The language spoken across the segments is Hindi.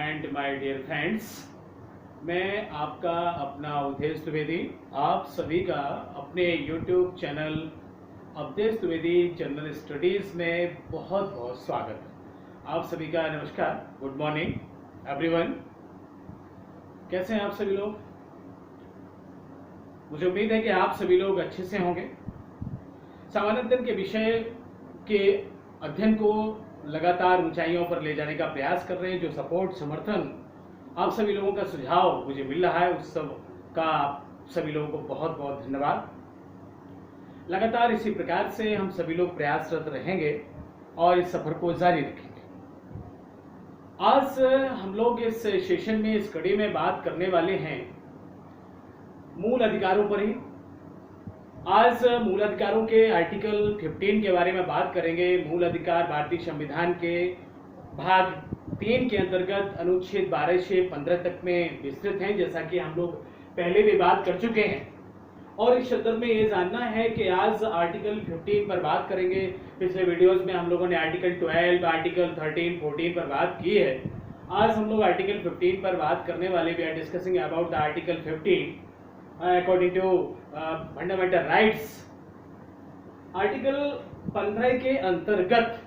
एंड माय डियर फ्रेंड्स, मैं आपका अपना अवधेश द्विवेदी आप सभी का अपने YouTube channel Awadhesh Dwivedi general studies में बहुत बहुत स्वागत है। आप सभी का नमस्कार, गुड मॉर्निंग एवरीवन। कैसे हैं आप सभी लोग? मुझे उम्मीद है कि आप सभी लोग अच्छे से होंगे। सामान्य अध्ययन के विषय के अध्ययन को लगातार ऊंचाइयों पर ले जाने का प्रयास कर रहे हैं। जो सपोर्ट समर्थन आप सभी लोगों का सुझाव मुझे मिल रहा है, उस सब का आप सभी लोगों को बहुत बहुत धन्यवाद। लगातार इसी प्रकार से हम सभी लोग प्रयासरत रहेंगे और इस सफर को जारी रखेंगे। आज हम लोग इस सेशन में, इस कड़ी में बात करने वाले हैं मूल अधिकारों पर ही। आज मूल अधिकारों के आर्टिकल 15 के बारे में बात करेंगे। मूल अधिकार भारतीय संविधान के भाग 3 के अंतर्गत अनुच्छेद 12 से 15 तक में विस्तृत हैं, जैसा कि हम लोग पहले भी बात कर चुके हैं। और इस संदर्भ में ये जानना है कि आज आर्टिकल 15 पर बात करेंगे। पिछले वीडियोस में हम लोगों ने आर्टिकल 12, आर्टिकल 13, 14 पर बात की है। आज हम लोग आर्टिकल 15 पर बात करने वाले। We are discussing about the article 15 according to fundamental rights. Article 15 के अंतर्गत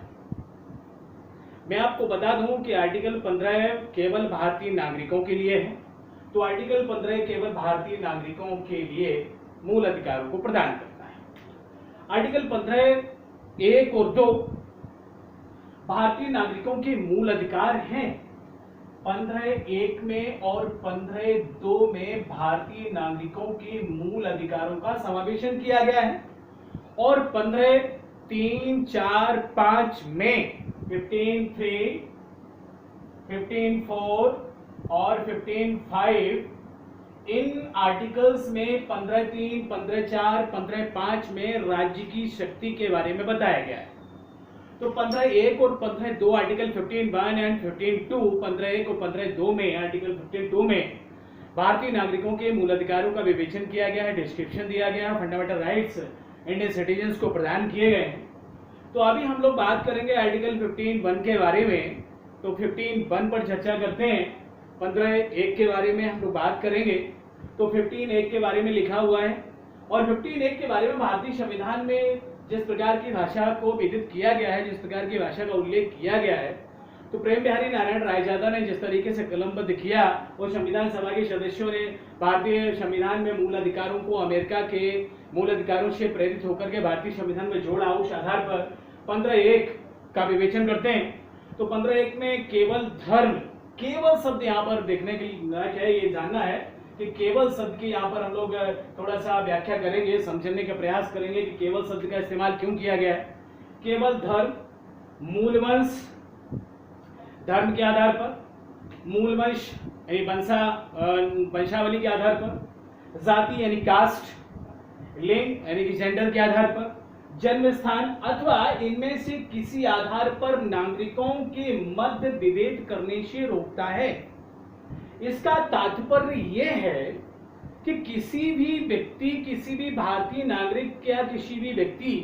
मैं आपको बता दूं कि आर्टिकल 15 केवल भारतीय नागरिकों के लिए है। तो आर्टिकल 15 केवल भारतीय नागरिकों के लिए मूल अधिकारों को प्रदान करता है। आर्टिकल 15 1 और 2 भारतीय नागरिकों के मूल अधिकार हैं। 15(1) में और 15(2) में भारतीय नागरिकों के मूल अधिकारों का समावेशन किया गया है। और 15(3), 4, 5 में 15(3), 15(4) और 15(5) इन आर्टिकल्स में 15(3), 15(4), 15(5) में राज्य की शक्ति के बारे में बताया गया है। तो 15(1) और 15(2) आर्टिकल 15(1) एंड 15(2), 15(1) और 15(2) में आर्टिकल 15(2) में भारतीय नागरिकों के मूल अधिकारों का विवेचन किया गया है, डिस्क्रिप्शन दिया गया है, फंडामेंटल राइट्स इंडियन सिटीजन्स को प्रदान किए गए हैं। तो अभी हम लोग बात करेंगे आर्टिकल 15(1) के बारे में। तो 15(1) पर चर्चा करते हैं। 15(1) के बारे में हम लोग बात करेंगे। तो 15(1) के बारे में लिखा हुआ है। और 15(1) के बारे में भारतीय संविधान में जिस प्रकार की भाषा को विदित किया गया है, जिस प्रकार की भाषा का उल्लेख किया गया है, तो प्रेम बिहारी नारायण रायजादा ने जिस तरीके से कलमबद्ध किया और संविधान सभा के सदस्यों ने भारतीय संविधान में मूल अधिकारों को अमेरिका के मूल अधिकारों से प्रेरित होकर के भारतीय संविधान में जोड़ा, उस आधार पर 15(1) का विवेचन करते हैं। तो 15(1) में केवल धर्म, केवल शब्द यहाँ पर देखने के लिए ये जानना है कि केवल शब्द की यहाँ पर हम लोग थोड़ा सा व्याख्या करेंगे, समझने का प्रयास करेंगे कि केवल शब्द का इस्तेमाल क्यों किया गया है। केवल धर्म, मूलवंश, धर्म के आधार पर, मूलवंश यानी वंशावली के आधार पर, जाति यानी कास्ट, लिंग यानी कि जेंडर के आधार पर, जन्म स्थान अथवा इनमें से किसी आधार पर नागरिकों के मध्य विभेद करने से रोकता है। इसका तात्पर्य यह है कि किसी भी व्यक्ति, किसी भी भारतीय नागरिक या किसी भी व्यक्ति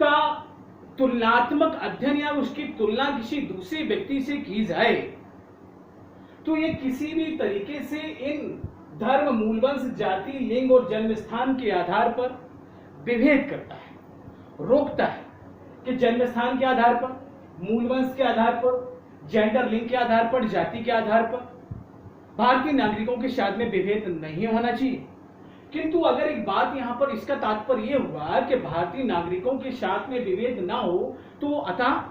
का तुलनात्मक अध्ययन या उसकी तुलना किसी दूसरे व्यक्ति से की जाए तो ये किसी भी तरीके से इन धर्म, मूलवंश, जाति, लिंग और जन्म स्थान के आधार पर विभेद करता है, रोकता है कि जन्म स्थान के आधार पर, मूलवंश के आधार पर, जेंडर, लिंग के आधार पर, जाति के आधार पर भारतीय नागरिकों के साथ में विभेद नहीं होना चाहिए। किंतु अगर एक बात यहां पर, इसका तात्पर्य यह हुआ कि भारतीय नागरिकों के साथ में विभेद ना हो, तो अतः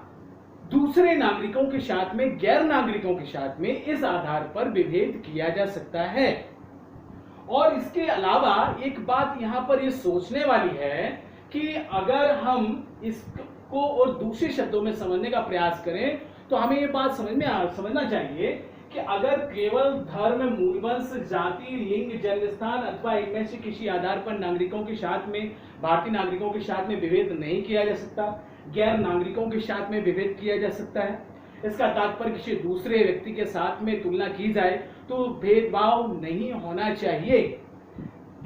दूसरे नागरिकों के साथ में, गैर नागरिकों के साथ में इस आधार पर विभेद किया जा सकता है। और इसके अलावा एक बात यहां पर यह सोचने वाली है कि अगर हम इसको और दूसरे शब्दों में समझने का प्रयास करें तो हमें यह बात समझना चाहिए कि अगर केवल धर्म, मूलवंश, जाति, लिंग, जन्म स्थान अथवा इनमें से किसी आधार पर नागरिकों के साथ में, भारतीय नागरिकों के साथ में विभेद नहीं किया जा सकता, गैर नागरिकों के साथ में विभेद किया जा सकता है, इसका तात्पर्य किसी दूसरे व्यक्ति के साथ में तुलना की जाए तो भेदभाव नहीं होना चाहिए।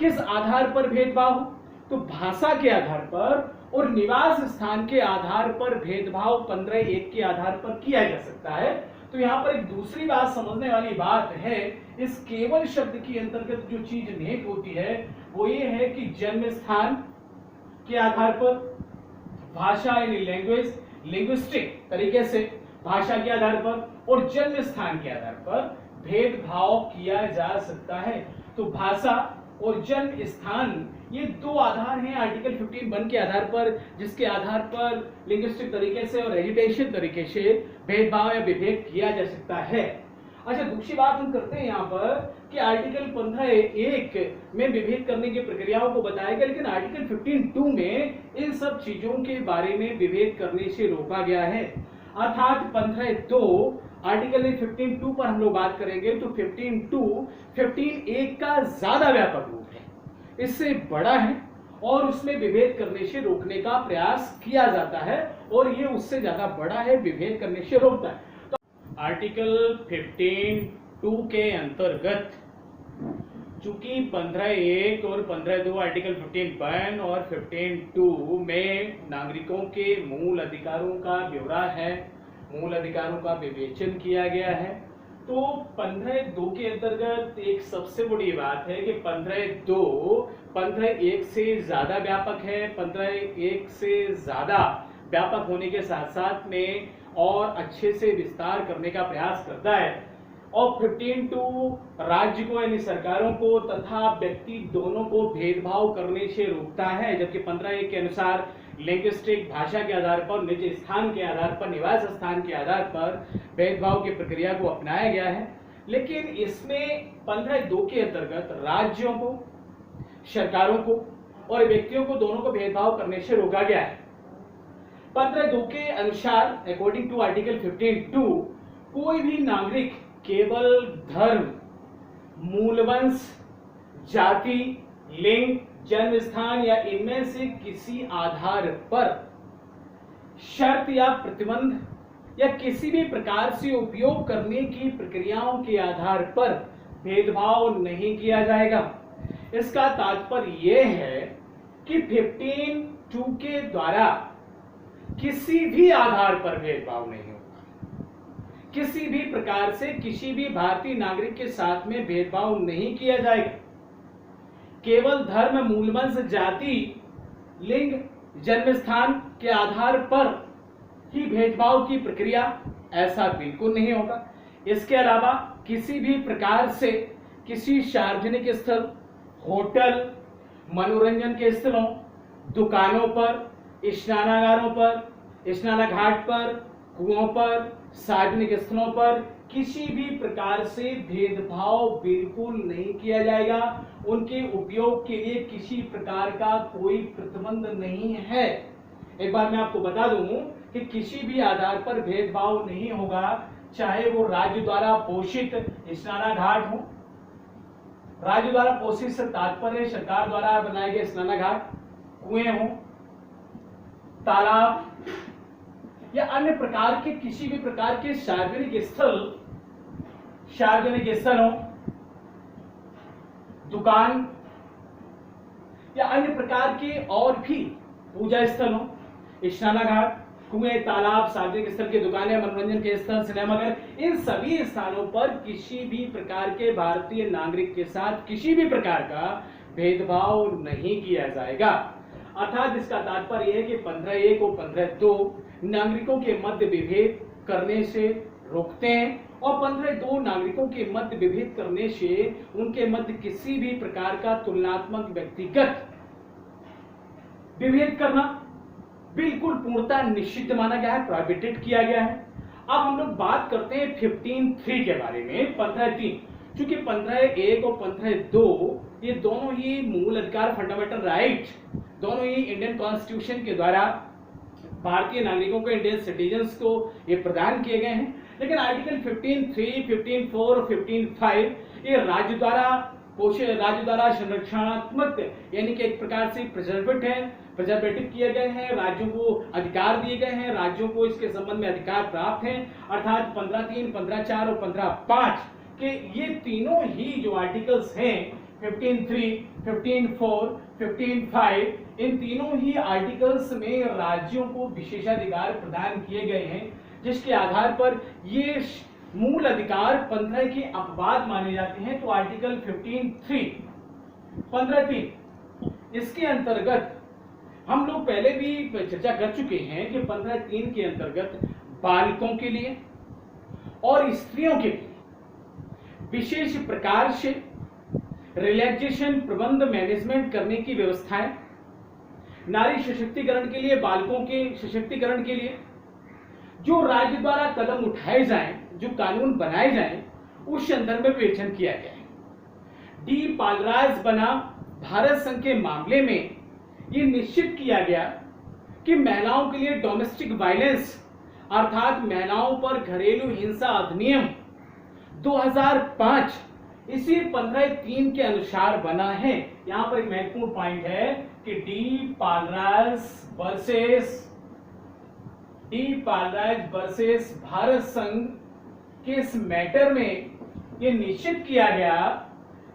किस आधार पर भेदभाव? तो भाषा के आधार पर और निवास स्थान के आधार पर भेदभाव 15(1) के आधार पर किया जा सकता है। तो यहाँ पर एक दूसरी बात समझने वाली बात है, इस केवल शब्द के अंतर्गत जो चीज निहित होती है वो ये है कि जन्म स्थान के आधार पर, भाषा यानी लैंग्वेज, लिंग्विस्टिक तरीके से भाषा के आधार पर और जन्म स्थान के आधार पर भेदभाव किया जा सकता है। तो भाषा और जन्म स्थान ये दो आधार हैं आर्टिकल 15(1) के आधार पर, जिसके आधार पर लिंग्विस्टिक तरीके से और एजुटेशन तरीके से भेदभाव या विभेद किया जा सकता है। अच्छा, दूसरी बात हम करते हैं यहाँ पर कि आर्टिकल 15(1) में विभेद करने की प्रक्रियाओं को बताया गया, लेकिन आर्टिकल 15(2) में इन सब चीजों के बारे में विभेद करने से रोका गया है। अर्थात 15(2) आर्टिकल 15(2) पर हम लोग बात करेंगे तो 15(2) 15(1) का ज्यादा व्यापक रूप है, इससे बड़ा है और उसमें विभेद करने से रोकने का प्रयास किया जाता है और ये उससे ज्यादा बड़ा है, विभेद करने से रोकता है। तो आर्टिकल 15(2) के अंतर्गत चूंकि 15(1) और 15(2) आर्टिकल 15(1) और 15(2) में नागरिकों के मूल अधिकारों का ब्यौरा है, मूल अधिकारों का विवेचन किया गया है। तो 15(2) के अंतर्गत एक सबसे बड़ी बात है कि 15(2) 15(1) से ज्यादा व्यापक है, 15(1) से ज्यादा व्यापक होने के साथ साथ में और अच्छे से विस्तार करने का प्रयास करता है और 15(2) राज्य को यानी सरकारों को तथा व्यक्ति दोनों को भेदभाव करने से रोकता है, जबकि 15(1) के अनुसार लिंग्विस्टिक भाषा के आधार पर, निज स्थान के आधार पर, निवास स्थान के आधार पर भेदभाव की प्रक्रिया को अपनाया गया है। लेकिन इसमें 15(2) के अंतर्गत राज्यों को, सरकारों को और व्यक्तियों को दोनों को भेदभाव करने से रोका गया है। 15(2) के अनुसार अकॉर्डिंग टू आर्टिकल 15(2) कोई भी नागरिक केवल धर्म, मूलवंश, जाति, लिंग, जन्म स्थान या इनमें से किसी आधार पर शर्त या प्रतिबंध या किसी भी प्रकार से उपयोग करने की प्रक्रियाओं के आधार पर भेदभाव नहीं किया जाएगा। इसका तात्पर्य यह है कि 15(2) के द्वारा किसी भी आधार पर भेदभाव नहीं होगा, किसी भी प्रकार से किसी भी भारतीय नागरिक के साथ में भेदभाव नहीं किया जाएगा। केवल धर्म, मूलवंश, जाति, लिंग, जन्म स्थान के आधार पर ही भेदभाव की प्रक्रिया, ऐसा बिल्कुल नहीं होगा। इसके अलावा किसी भी प्रकार से किसी सार्वजनिक स्थल, होटल, मनोरंजन के स्थलों, दुकानों पर, स्नानागारों पर, स्नानाघाट पर, कुओं पर, सार्वजनिक स्थलों पर किसी भी प्रकार से भेदभाव बिल्कुल नहीं किया जाएगा। उनके उपयोग के लिए किसी प्रकार का कोई प्रतिबंध नहीं है। एक बार मैं आपको बता दूं कि किसी भी आधार पर भेदभाव नहीं होगा, चाहे वो राज्य द्वारा पोषित स्नानाघाट हो, राज्य द्वारा पोषित से तात्पर्य सरकार द्वारा बनाए गए स्नानाघाट, कुएं हो, तालाब या अन्य प्रकार के किसी भी प्रकार के सार्वजनिक स्थल हो, दुकान या अन्य प्रकार के और भी पूजा स्थल हो, स्नानाघाट, कुएं, तालाब, सार्वजनिक स्थल की दुकानें, मनोरंजन के स्थल, सिनेमाघर, इन सभी स्थानों पर किसी भी प्रकार के भारतीय नागरिक के साथ किसी भी प्रकार का भेदभाव नहीं किया जाएगा। अर्थात इसका तात्पर्य है कि 15(1) और 15(2) नागरिकों के मध्य विभेद करने से रोकते हैं और 15(2) नागरिकों के मध्य विभेद करने से उनके मध्य किसी भी प्रकार का तुलनात्मक व्यक्तिगत विभेद करना बिल्कुल पूर्णतः निषिद्ध माना गया है, प्रोहिबिटेड किया गया है। अब हम लोग बात करते हैं 15(3) के बारे में। 15(3) चूंकि 15(1) और 15(2) ये दोनों ही मूल अधिकार, फंडामेंटल राइट, दोनों ही इंडियन कॉन्स्टिट्यूशन के द्वारा भारतीय नागरिकों को, इंडियन सिटीजन्स को ये प्रदान किए गए हैं। लेकिन आर्टिकल 15(3), 15(4) और 15(5) ये राज्य द्वारा संरक्षणात्मक यानी कि एक प्रकार से प्रिजर्वेटिव किए गए हैं, राज्यों को अधिकार दिए गए हैं, राज्यों को इसके संबंध में अधिकार प्राप्त हैं। अर्थात 15(3), 15(4) और 15(5) के ये तीनों ही जो आर्टिकल्स हैं 15.3, 15.4, 15.5 इन तीनों ही आर्टिकल्स में राज्यों को विशेषाधिकार प्रदान किए गए हैं, जिसके आधार पर ये मूल अधिकार 15 के अपवाद माने जाते हैं। तो आर्टिकल 15.3 15.3 इसके अंतर्गत हम लोग पहले भी चर्चा कर चुके हैं कि 15.3 के अंतर्गत बालकों के लिए और स्त्रियों के लिए विशेष प्रकार से रिलैक्सेशन प्रबंध मैनेजमेंट करने की व्यवस्थाएं, नारी सशक्तिकरण के लिए, बालकों के सशक्तिकरण के लिए जो राज्य द्वारा कदम उठाए जाएं, जो कानून बनाए जाएं, उस संदर्भ में विवेचन किया गया है। डी पालराज बना भारत संघ के मामले में यह निश्चित किया गया कि महिलाओं के लिए डोमेस्टिक वायलेंस अर्थात महिलाओं पर घरेलू हिंसा अधिनियम 2005 इसी 15.3 के अनुसार बना है। यहां पर एक महत्वपूर्ण पॉइंट है कि डी पालराज वर्सेस भारत संघ के इस मैटर में यह निश्चित किया गया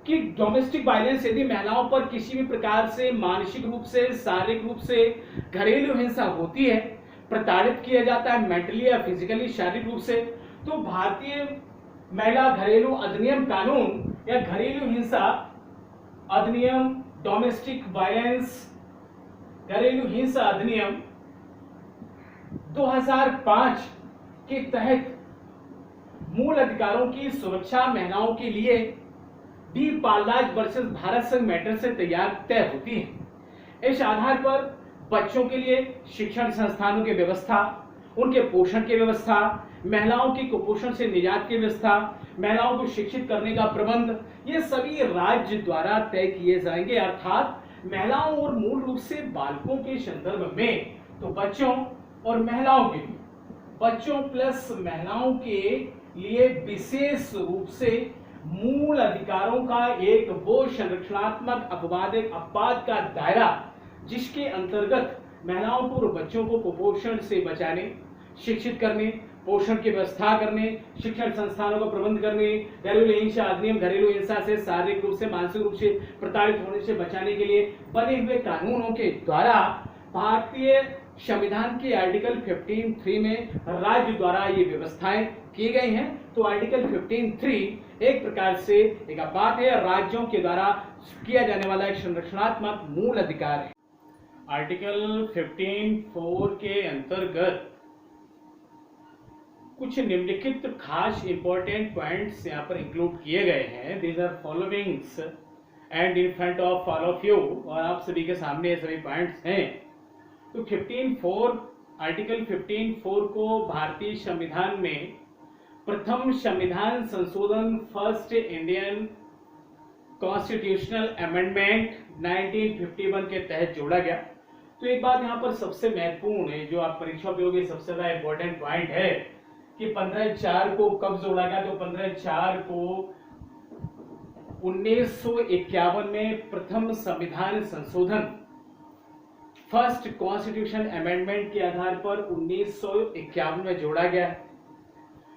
कि डोमेस्टिक वायलेंस यदि महिलाओं पर किसी भी प्रकार से मानसिक रूप से, शारीरिक रूप से घरेलू हिंसा होती है, प्रताड़ित किया जाता है मेंटली या फिजिकली, शारीरिक रूप से, तो भारतीय महिला घरेलू अधिनियम कानून या घरेलू हिंसा अधिनियम, डोमेस्टिक वायलेंस घरेलू हिंसा अधिनियम 2005 के तहत मूल अधिकारों की सुरक्षा महिलाओं के लिए डी पालराज वर्सेस भारत संघ मैटर से तय होती है। इस आधार पर बच्चों के लिए शिक्षण संस्थानों की व्यवस्था, उनके पोषण की व्यवस्था, महिलाओं की कुपोषण से निजात की व्यवस्था, महिलाओं को शिक्षित करने का प्रबंध, ये सभी राज्य द्वारा तय किए जाएंगे। अर्थात महिलाओं और मूल रूप से बालकों के संदर्भ में तो बच्चों और महिलाओं के लिए, बच्चों प्लस महिलाओं के लिए विशेष रूप से मूल अधिकारों का एक वो संरक्षणात्मक अपवाद का दायरा जिसके अंतर्गत महिलाओं को और बच्चों को कुपोषण से बचाने, शिक्षित करने, पोषण की व्यवस्था करने, शिक्षण संस्थानों का प्रबंध करने, घरेलू हिंसा अधिनियम घरेलू हिंसा से शारीरिक रूप से, मानसिक रूप से प्रताड़ित होने से बचाने के लिए बने हुए कानूनों के द्वारा भारतीय संविधान के आर्टिकल 15.3 में राज्य द्वारा ये व्यवस्थाएं की गई हैं। तो आर्टिकल 15.3 एक प्रकार से एक बात है, राज्यों के द्वारा किया जाने वाला एक संरक्षणात्मक मूल अधिकार है। आर्टिकल 15.4 के अंतर्गत कुछ निम्नलिखित खास इंपॉर्टेंट पॉइंट्स यहाँ पर इंक्लूड किए गए हैं। These are followings and in front of all of you, और आप सभी के सामने ये सभी पॉइंट्स हैं। तो 15.4 आर्टिकल 15.4 को भारतीय संविधान में प्रथम संविधान संशोधन फर्स्ट इंडियन कॉन्स्टिट्यूशनल अमेंडमेंट 1951 के तहत जोड़ा गया। तो एक बात यहाँ पर सबसे महत्वपूर्ण है, जो आप परीक्षा उपयोगी सबसे ज्यादा इंपॉर्टेंट पॉइंट है कि 15/4 को कब जोड़ा गया। तो 15/4 को 1951 में प्रथम संविधान संशोधन फर्स्ट कॉन्स्टिट्यूशन अमेंडमेंट के आधार पर 1951 में जोड़ा गया है।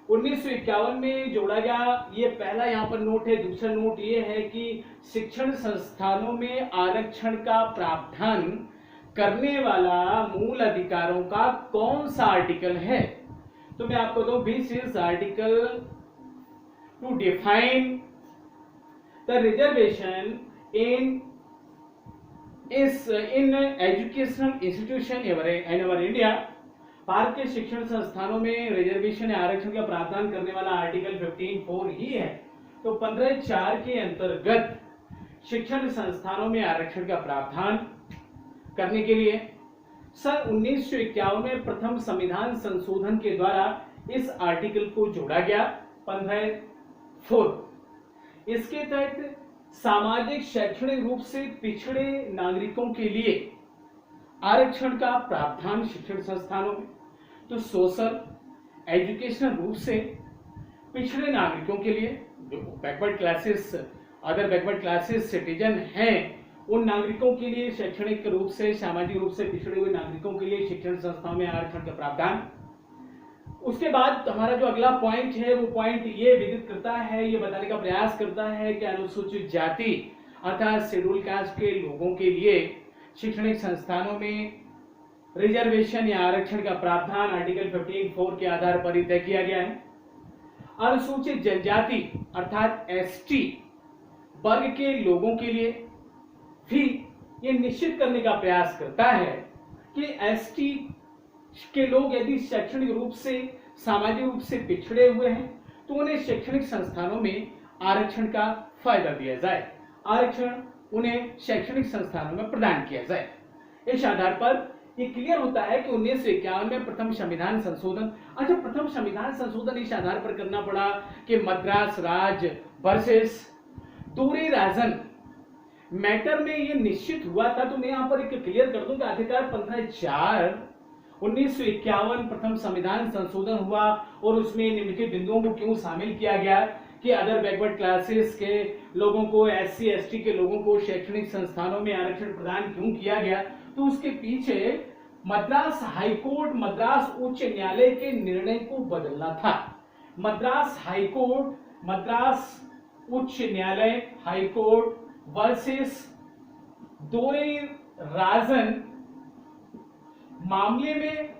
1951 में जोड़ा गया, ये पहला यहाँ पर नोट है। दूसरा नोट ये है कि शिक्षण संस्थानों में आरक्षण का प्रावधान करने वाला मूल अधिकारों का कौन सा आर्टिकल है। तो मैं आपको दूं, this is article to define the reservation in educational institution in our India. Bharat के शिक्षण संस्थानों में रिजर्वेशन या आरक्षण का प्रावधान करने वाला आर्टिकल 15.4 ही है। तो 15/4 के अंतर्गत शिक्षण संस्थानों में आरक्षण का प्रावधान करने के लिए सन 1951 में प्रथम संविधान संशोधन के द्वारा इस आर्टिकल को जोड़ा गया 15.4। इसके तहत सामाजिक शैक्षणिक रूप से पिछड़े नागरिकों के लिए आरक्षण का प्रावधान शिक्षण संस्थानों में। तो सोशल एजुकेशनल रूप से पिछड़े नागरिकों के लिए, जो backward classes, other backward classes citizen हैं, उन नागरिकों के लिए शैक्षणिक रूप से, सामाजिक रूप से पिछड़े हुए नागरिकों के लिए शिक्षण संस्थाओं में आरक्षण का प्रावधान। उसके बाद हमारा जो अगला पॉइंट है वो पॉइंट ये विदित करता है, ये बताने का प्रयास करता है कि अनुसूचित जाति अर्थात शेड्यूल कास्ट के लोगों के लिए शैक्षणिक संस्थानों में रिजर्वेशन या आरक्षण का प्रावधान आर्टिकल 15(4) के आधार पर ही तय किया गया है। अनुसूचित जनजाति अर्थात एसटी वर्ग के लोगों के लिए भी ये निश्चित करने का प्रयास करता है कि एसटी के लोग यदि शैक्षणिक रूप से सामाजिक रूप से पिछड़े हुए हैं तो उन्हें शैक्षणिक संस्थानों में आरक्षण का फायदा दिया जाए, आरक्षण उन्हें शैक्षणिक संस्थानों में प्रदान किया जाए। इस आधार पर ये क्लियर होता है कि 1951 में प्रथम संविधान संशोधन, अच्छा प्रथम संविधान संशोधन इस आधार पर करना पड़ा कि मद्रास राज्य वर्सेस दूरी राजन मैटर में ये निश्चित हुआ था। तो मैं यहाँ पर एक क्लियर कर दूं कि अधिकार 15/4/1951 प्रथम संविधान संशोधन हुआ और उसमें निम्नलिखित बिंदुओं को क्यों शामिल किया गया कि अदर बैकवर्ड क्लासेस के लोगों को, एससी एसटी के लोगों को शैक्षणिक संस्थानों में आरक्षण प्रदान क्यों किया गया, तो उसके पीछे मद्रास हाईकोर्ट, मद्रास उच्च न्यायालय के निर्णय को बदलना था। मद्रास हाईकोर्ट, मद्रास उच्च न्यायालय हाईकोर्ट वर्सेस दोरे राजन मामले में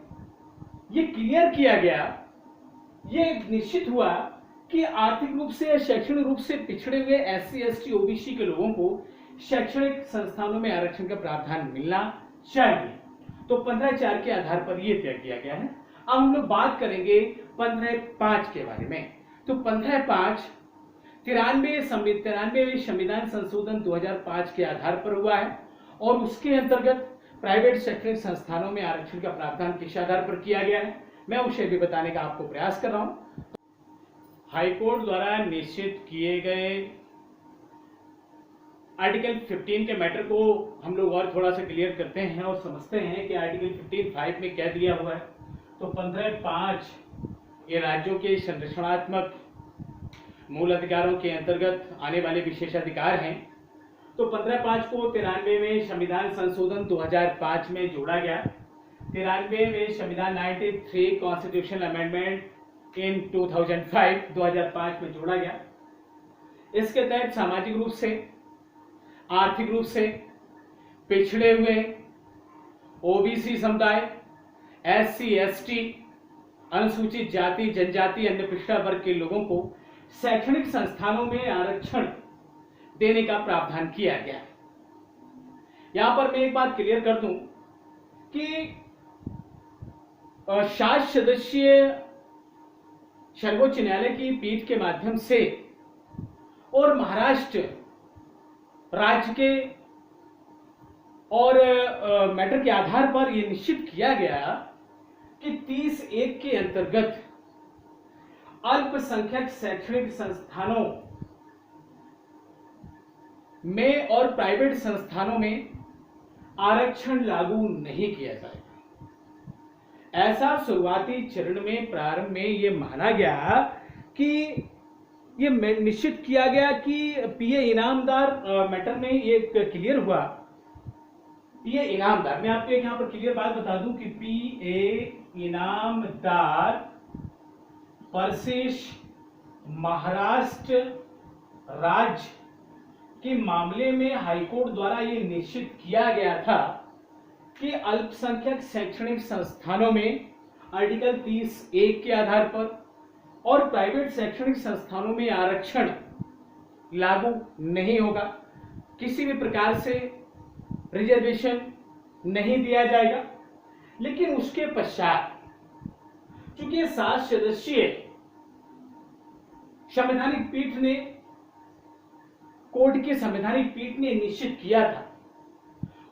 ये क्लियर किया गया, ये निश्चित हुआ कि आर्थिक रूप से या शैक्षणिक रूप से पिछड़े हुए एससी एसटी ओबीसी के लोगों को शैक्षणिक संस्थानों में आरक्षण का प्रावधान मिलना चाहिए। तो 15/4 के आधार पर यह तय किया गया है। अब हम लोग बात करेंगे 15/5 के बारे में। तो 15/5 93वें संविधान संशोधन 2005 के आधार पर हुआ है और उसके अंतर्गत प्राइवेट शैक्षणिक संस्थानों में आरक्षण का प्रावधान किस आधार पर किया गया है, मैं उसे भी बताने का आपको प्रयास कर रहा हूं। हाईकोर्ट द्वारा निश्चित किए गए आर्टिकल 15 के मैटर को हम लोग और थोड़ा सा क्लियर करते हैं और समझते हैं कि आर्टिकल 15(5) में क्या दिया हुआ है। तो 15/5 ये राज्यों के संरचनात्मक मूल अधिकारों के अंतर्गत आने वाले विशेषाधिकार हैं। तो 15/5 को 93वें संविधान संशोधन 2005 में जोड़ा गया। 93वें संविधान 93 कॉन्स्टिट्यूशनल अमेंडमेंट इन 2005 में जोड़ा गया। इसके तहत सामाजिक रूप से, आर्थिक रूप से पिछड़े हुए ओबीसी समुदाय, एससी एसटी, अनुसूचित जाति जनजाति, अन्य पिछड़ा वर्ग के लोगों को शैक्षणिक संस्थानों में आरक्षण देने का प्रावधान किया गया। यहां पर मैं एक बात क्लियर कर दूं कि 7 सदस्यीय सर्वोच्च न्यायालय की पीठ के माध्यम से और महाराष्ट्र राज्य के और मैटर के आधार पर यह निश्चित किया गया कि 30(1) के अंतर्गत अल्पसंख्यक शैक्षणिक संस्थानों में और प्राइवेट संस्थानों में आरक्षण लागू नहीं किया जाएगा। ऐसा शुरुआती चरण में प्रारंभ में यह माना गया कि ये निश्चित किया गया कि पीए इनामदार मैटर में ये क्लियर हुआ। पीए इनामदार, मैं आपको एक यहां पर क्लियर बात बता दूं कि पीए इनामदार वर्सेस महाराष्ट्र राज्य के मामले में हाईकोर्ट द्वारा ये निश्चित किया गया था कि अल्पसंख्यक शैक्षणिक संस्थानों में आर्टिकल 30(1) के आधार पर और प्राइवेट शैक्षणिक संस्थानों में आरक्षण लागू नहीं होगा, किसी भी प्रकार से रिजर्वेशन नहीं दिया जाएगा। लेकिन उसके पश्चात चूंकि 7 सदस्यीय संवैधानिक पीठ ने, कोर्ट की संवैधानिक पीठ ने निश्चित किया था,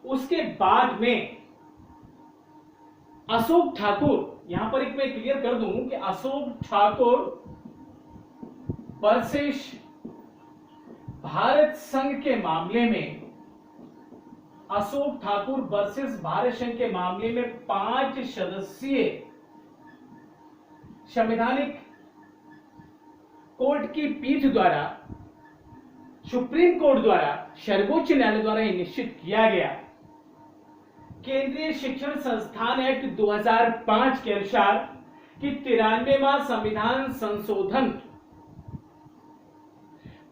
उसके बाद में अशोक ठाकुर, यहां पर एक मैं क्लियर कर दूं कि अशोक ठाकुर वर्सेस भारत संघ के मामले में, अशोक ठाकुर वर्सेस भारत संघ के मामले में 5 सदस्यीय संवैधानिक कोर्ट की पीठ द्वारा, सुप्रीम कोर्ट द्वारा, सर्वोच्च न्यायालय द्वारा यह निश्चित किया गया, केंद्रीय शिक्षण संस्थान एक्ट 2005 के अनुसार कि 93वां संविधान संशोधन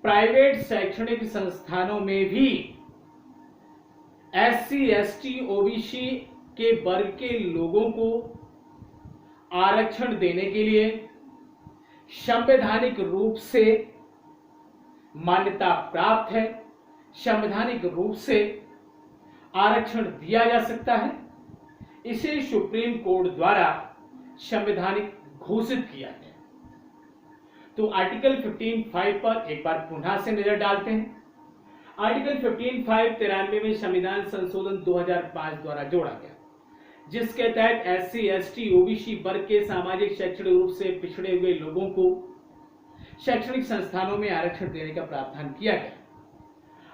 प्राइवेट शैक्षणिक संस्थानों में भी एससी, एसटी, ओबीसी के वर्ग के लोगों को आरक्षण देने के लिए संवैधानिक रूप से मान्यता प्राप्त है, संवैधानिक रूप से आरक्षण दिया जा सकता है। इसे सुप्रीम कोर्ट द्वारा संवैधानिक घोषित किया गया। तो आर्टिकल 15(5) पर एक बार पुनः से नजर डालते हैं। आर्टिकल 15(5) 93 में संविधान संशोधन 2005 द्वारा जोड़ा गया, जिसके तहत एससी, एसटी, ओबीसी वर्ग के सामाजिक शैक्षणिक रूप से पिछड़े हुए लोगों को शैक्षणिक संस्थानों में आरक्षण देने का प्रावधान किया गया।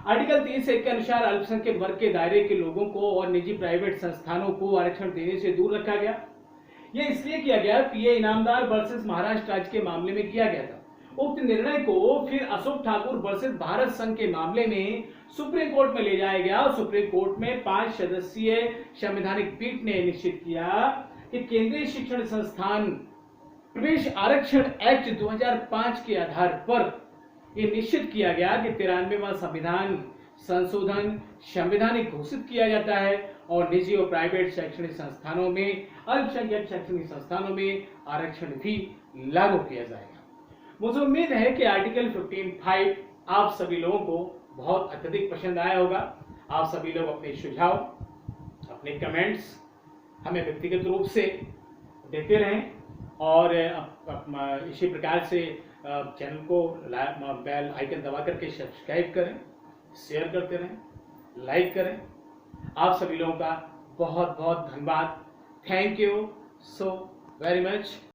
आर्टिकल 30(1) के अनुसार अल्पसंख्यक वर्ग के दायरे के लोगों को और निजी प्राइवेट संस्थानों को आरक्षण देने से दूर रखा गया। यह इसलिए किया गया, पीए इनामदार वर्सेस महाराष्ट्र राज्य के मामले में किया गया था। उक्त निर्णय को फिर अशोक ठाकुर वर्सेस भारत संघ के मामले में सुप्रीम कोर्ट में ले जाया गया और सुप्रीम कोर्ट में 5 सदस्यीय संवैधानिक पीठ ने निश्चित किया कि केंद्रीय शिक्षण संस्थान प्रवेश आरक्षण एक्ट 2005 के आधार पर यह निश्चित किया गया कि 93वां संविधान संशोधन संवैधानिक घोषित किया जाता है और निजी और प्राइवेट शैक्षणिक संस्थानों में, अल्पसंख्यक शैक्षणिक संस्थानों में आरक्षण भी लागू किया जाएगा। मुझे उम्मीद है कि आर्टिकल 15(5) आप सभी लोगों को बहुत अत्यधिक पसंद आया होगा। आप सभी लोग अपने सुझाव, अपने कमेंट्स हमें व्यक्तिगत रूप से देते रहें और इसी प्रकार से चैनल को बेल आइकन दबा करके सब्सक्राइब करें, शेयर करते रहें, लाइक करें। आप सभी लोगों का बहुत बहुत धन्यवाद। Thank you so very much.